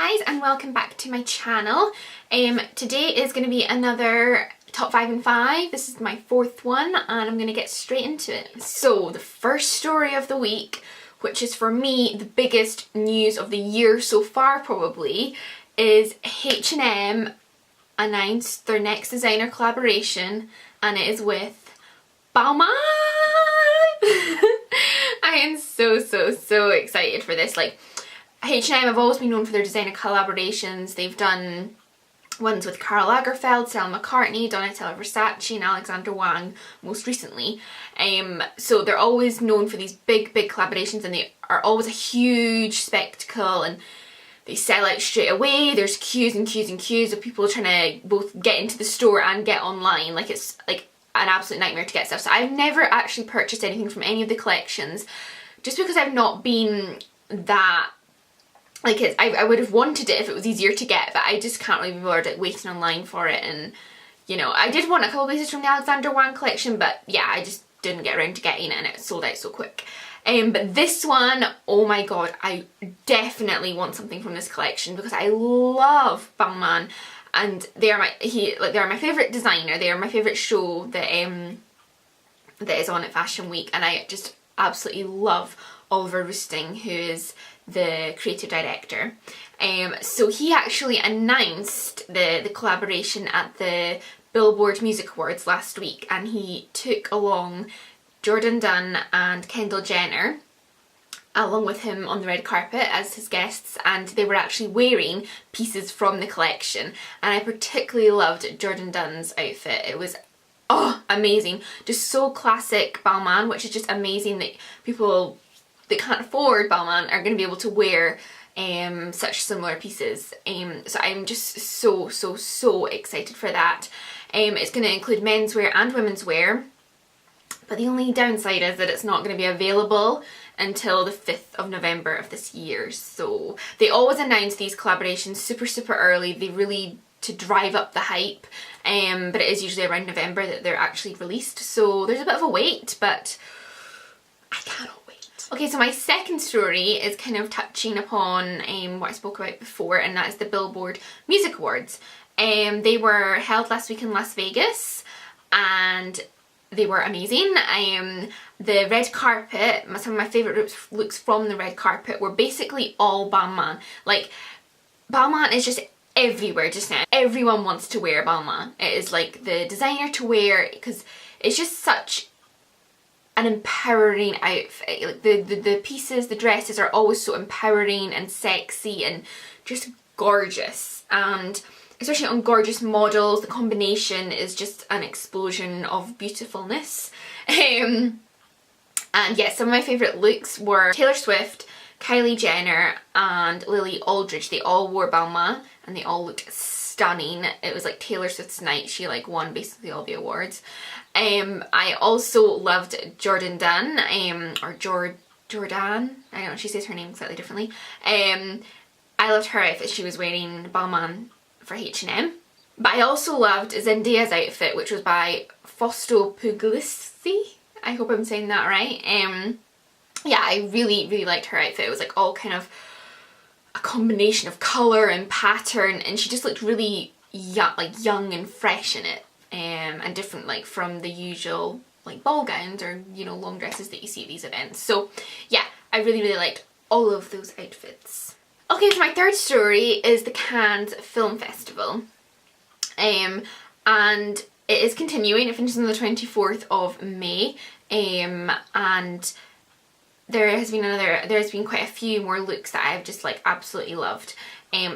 guys, and welcome back to my channel. Today is going to be another top 5 and 5. This is my 4th one and I'm going to get straight into it. So the first story of the week, which is for me the biggest news of the year so far probably, is H&M announced their next designer collaboration, and it is with Balmain. I am so excited for this. Like, H&M have always been known for their designer collaborations. They've done ones with Karl Lagerfeld, Stella McCartney, Donatella Versace and Alexander Wang most recently. So they're always known for these big collaborations, and they are always a huge spectacle and they sell out straight away. There's queues and queues and queues of people trying to both get into the store and get online. Like, it's like an absolute nightmare to get stuff. So I've never actually purchased anything from any of the collections just because I've not been that... Like, I would have wanted it if it was easier to get, but I just can't really be bothered like waiting online for it. And, you know, I did want a couple of pieces from the Alexander Wang collection, but yeah, I just didn't get around to getting it and it sold out so quick. But this one, oh my god, I definitely want something from this collection because I love Balmain, and they are my favourite designer. They are my favourite show that is on at Fashion Week, and I just absolutely love Oliver Roosting, who is the creative director. So he actually announced the collaboration at the Billboard Music Awards last week, and he took along Jordan Dunn and Kendall Jenner along with him on the red carpet as his guests, and they were actually wearing pieces from the collection. And I particularly loved Jordan Dunn's outfit. It was amazing, just so classic Balmain, which is just amazing that people that can't afford Balmain are going to be able to wear such similar pieces. So I'm just so excited for that. It's going to include menswear and women's wear, but the only downside is that it's not going to be available until the 5th of November of this year. So they always announce these collaborations super early. They really to drive up the hype, but it is usually around November that they're actually released. So there's a bit of a wait, but I cannot wait. Okay, so my second story is kind of touching upon what I spoke about before, and that is the Billboard Music Awards. They were held last week in Las Vegas, and they were amazing. The red carpet, some of my favourite looks from the red carpet were basically all Balmain. Like, Balmain is just everywhere just now. Everyone wants to wear Balmain. It is like the designer to wear because it's just such an empowering outfit. Like the pieces, the dresses are always so empowering and sexy and just gorgeous, and especially on gorgeous models the combination is just an explosion of beautifulness. And yeah, some of my favourite looks were Taylor Swift, Kylie Jenner and Lily Aldridge. They all wore Balmain and they all looked stunning. It was like Taylor Swift's night. She like won basically all the awards. I also loved Jordan Dunn, or Jordan, I don't know, she says her name slightly differently. I loved her outfit. She was wearing Balmain for H&M. But I also loved Zendaya's outfit, which was by Fausto Puglisi. I hope I'm saying that right. Yeah, I really liked her outfit. It was like all kind of a combination of colour and pattern, and she just looked really young and fresh in it. And different like from the usual like ball gowns or, you know, long dresses that you see at these events. So yeah, I really liked all of those outfits. Okay, so my third story is the Cannes Film Festival, and it is continuing. It finishes on the 24th of May, and there's been quite a few more looks that I've just like absolutely loved.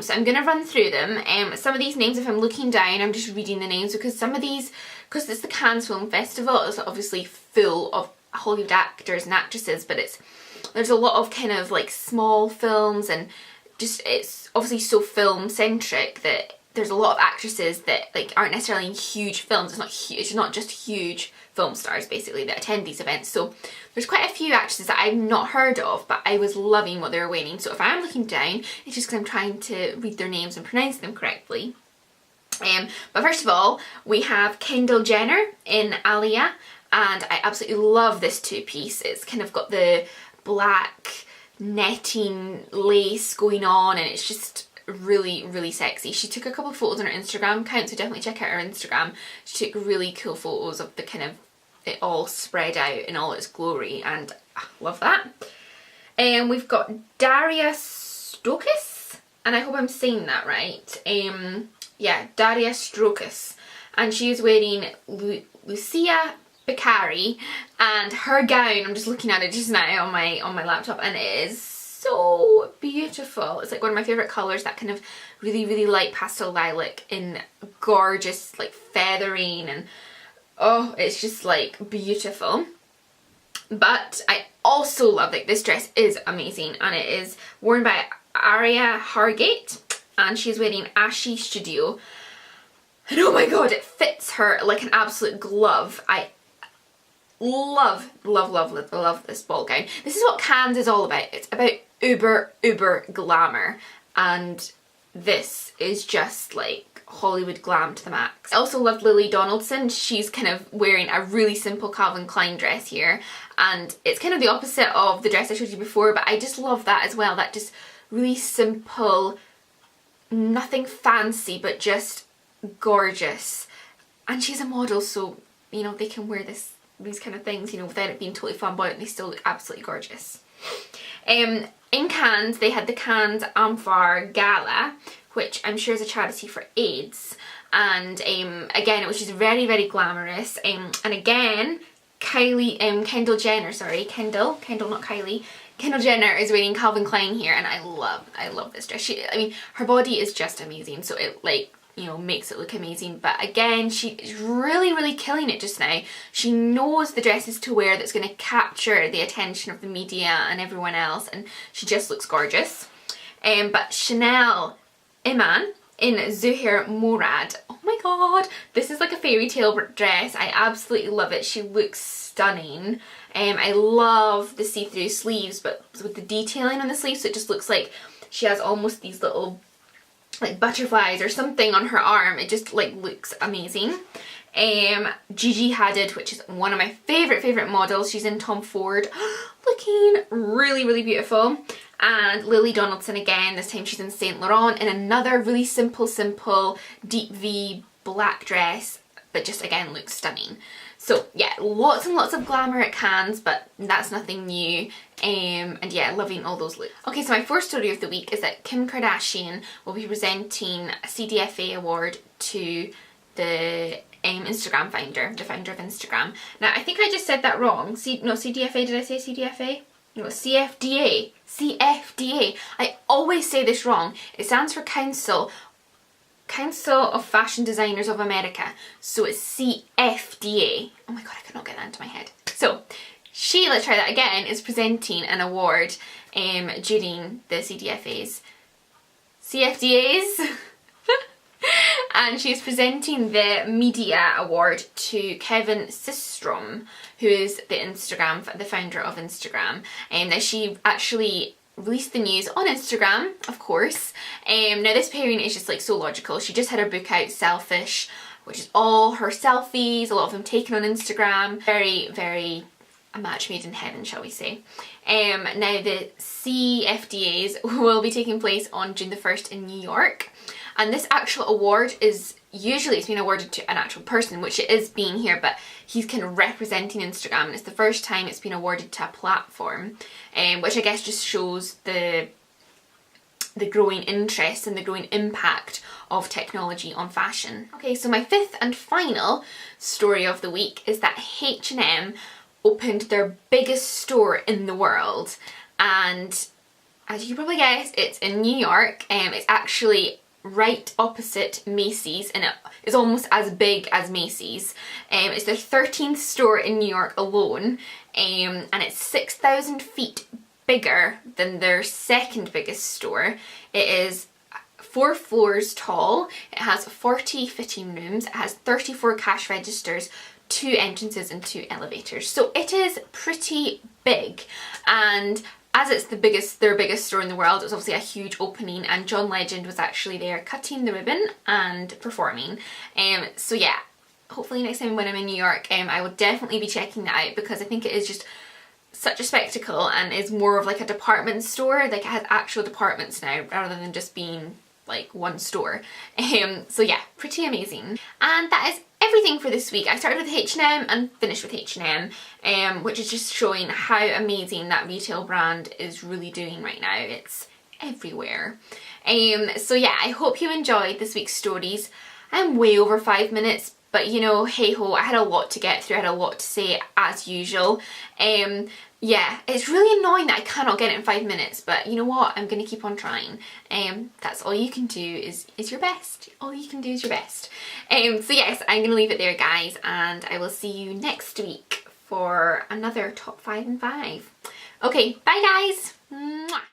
So I'm going to run through them. Some of these names, if I'm looking down, I'm just reading the names because some of these, because it's the Cannes Film Festival, it's obviously full of Hollywood actors and actresses, but there's a lot of kind of like small films, and just it's obviously so film centric that there's a lot of actresses that like aren't necessarily in huge films. It's not just huge film stars basically that attend these events. So there's quite a few actresses that I've not heard of, but I was loving what they were wearing. So if I am looking down, it's just because I'm trying to read their names and pronounce them correctly. But first of all, we have Kendall Jenner in Alia, and I absolutely love this two-piece. It's kind of got the black netting lace going on, and it's just really, really sexy. She took a couple of photos on her Instagram account, so definitely check out her Instagram. She took really cool photos of the kind of it all spread out in all its glory, and love that. And we've got Daria Stokis, and I hope I'm saying that right. Yeah, Daria Stokis, and she is wearing Lucia Beccari, and her gown, I'm just looking at it just now on my laptop, and it is so beautiful. It's like one of my favourite colours, that kind of really, really light pastel lilac in gorgeous like feathering, and oh, it's just like beautiful. But I also love, like, this dress is amazing, and it is worn by Aria Hargate, and she's wearing Ashy Studio, and oh my god, it fits her like an absolute glove. I love, love, love, love, love this ball gown. This is what Cannes is all about. It's about uber glamour, and this is just like Hollywood glam to the max. I also love Lily Donaldson. She's kind of wearing a really simple Calvin Klein dress here, and it's kind of the opposite of the dress I showed you before, but I just love that as well. That just really simple, nothing fancy, but just gorgeous. And she's a model, so you know, they can wear these kind of things, you know, without it being totally flamboyant. They still look absolutely gorgeous. In Cannes, they had the Cannes Amphar Gala, which I'm sure is a charity for AIDS, and again, it was just very, very glamorous, and again, Kendall Jenner, not Kylie, Kendall Jenner is wearing Calvin Klein here, and I love this dress. I mean, her body is just amazing, so it, like, you know, makes it look amazing, but again, she is really, really killing it just now. She knows the dresses to wear that's going to capture the attention of the media and everyone else, and she just looks gorgeous. But Chanel Iman in Zuhair Morad. Oh my god, this is like a fairy tale dress. I absolutely love it. She looks stunning. I love the see-through sleeves, but with the detailing on the sleeves, so it just looks like she has almost these little like butterflies or something on her arm. It just like looks amazing. Gigi Hadid, which is one of my favourite models. She's in Tom Ford, looking really, really beautiful. And Lily Donaldson again, this time she's in Saint Laurent in another really simple deep V black dress, but just again looks stunning. So yeah, lots and lots of glamour at Cannes, but that's nothing new. And yeah, loving all those looks. Okay, so my fourth story of the week is that Kim Kardashian will be presenting a CDFA award to the Instagram founder, the founder of Instagram. Now, I think I just said that wrong. CDFA, did I say CDFA? No, CFDA. CFDA. I always say this wrong. It stands for Council of Fashion Designers of America. So it's CFDA. Oh my god, I cannot get that into my head. So she, let's try that again, is presenting an award during the CFDAs. And she's presenting the media award to Kevin Systrom, who is the founder of Instagram. Now she actually released the news on Instagram, of course. Now this pairing is just like so logical. She just had her book out, Selfish, which is all her selfies, a lot of them taken on Instagram. Very, very a match made in heaven, shall we say. Now the CFDAs will be taking place on June the 1st in New York. And this actual award is, usually it's been awarded to an actual person, which it is being here, but he's kind of representing Instagram, and it's the first time it's been awarded to a platform, which I guess just shows the growing interest and the growing impact of technology on fashion. Okay, so my fifth and final story of the week is that H&M opened their biggest store in the world, and as you probably guessed, it's in New York. It's actually right opposite Macy's, and it is almost as big as Macy's. It's their 13th store in New York alone, and it's 6,000 feet bigger than their second biggest store. It is 4 floors tall, it has 40 fitting rooms, it has 34 cash registers, 2 entrances and 2 elevators. So it is pretty big, and as it's their biggest store in the world, it was obviously a huge opening, and John Legend was actually there cutting the ribbon and performing. So yeah, hopefully next time when I'm in New York, I will definitely be checking that out, because I think it is just such a spectacle and is more of like a department store. Like, it has actual departments now rather than just being like one store. So yeah, pretty amazing. And that is everything for this week. I started with H&M and finished with H&M, which is just showing how amazing that retail brand is really doing right now. It's everywhere. So yeah, I hope you enjoyed this week's stories. I'm way over 5 minutes, but you know, hey ho, I had a lot to get through, I had a lot to say as usual. Yeah, it's really annoying that I cannot get it in 5 minutes, but you know what, I'm gonna keep on trying. That's all you can do is your best. All you can do is your best. So yes, I'm gonna leave it there, guys, and I will see you next week for another top 5 and 5. Okay, bye guys. Mwah.